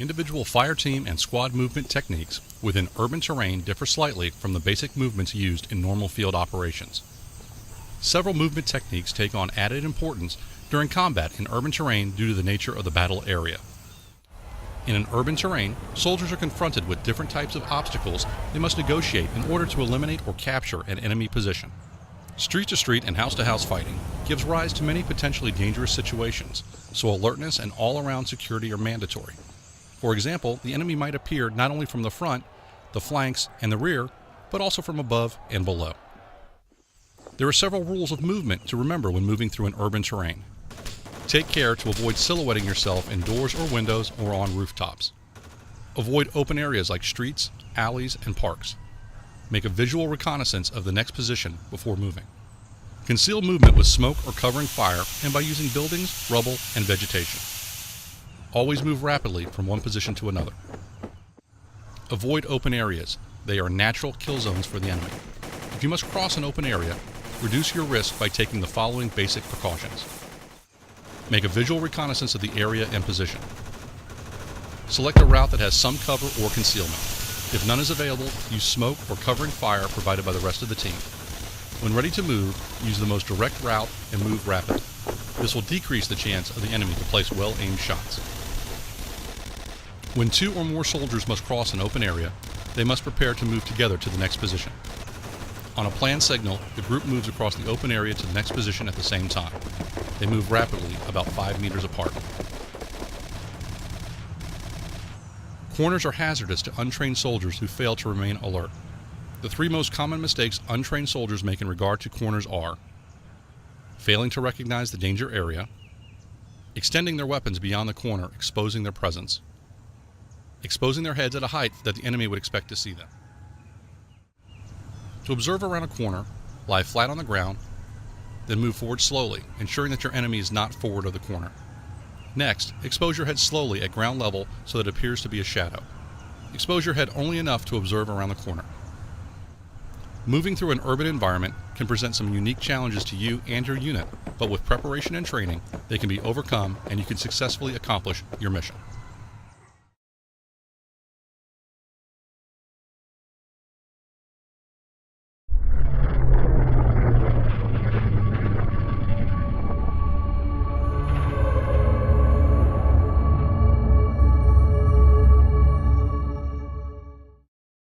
Individual fire team and squad movement techniques within urban terrain differ slightly from the basic movements used in normal field operations. Several movement techniques take on added importance during combat in urban terrain due to the nature of the battle area. In an urban terrain, soldiers are confronted with different types of obstacles they must negotiate in order to eliminate or capture an enemy position. Street-to-street and house-to-house fighting gives rise to many potentially dangerous situations, so alertness and all-around security are mandatory. For example, the enemy might appear not only from the front, the flanks, and the rear, but also from above and below. There are several rules of movement to remember when moving through an urban terrain. Take care to avoid silhouetting yourself in doors or windows or on rooftops. Avoid open areas like streets, alleys, and parks. Make a visual reconnaissance of the next position before moving. Conceal movement with smoke or covering fire and by using buildings, rubble, and vegetation. Always move rapidly from one position to another. Avoid open areas. They are natural kill zones for the enemy. If you must cross an open area, reduce your risk by taking the following basic precautions. Make a visual reconnaissance of the area and position. Select a route that has some cover or concealment. If none is available, use smoke or covering fire provided by the rest of the team. When ready to move, use the most direct route and move rapidly. This will decrease the chance of the enemy to place well-aimed shots. When two or more soldiers must cross an open area, they must prepare to move together to the next position. On a planned signal, the group moves across the open area to the next position at the same time. They move rapidly, about 5 meters apart. Corners are hazardous to untrained soldiers who fail to remain alert. The three most common mistakes untrained soldiers make in regard to corners are failing to recognize the danger area, extending their weapons beyond the corner, exposing their presence, exposing their heads at a height that the enemy would expect to see them. To observe around a corner, lie flat on the ground, then move forward slowly, ensuring that your enemy is not forward of the corner. Next, expose your head slowly at ground level so that it appears to be a shadow. Expose your head only enough to observe around the corner. Moving through an urban environment can present some unique challenges to you and your unit, but with preparation and training, they can be overcome and you can successfully accomplish your mission.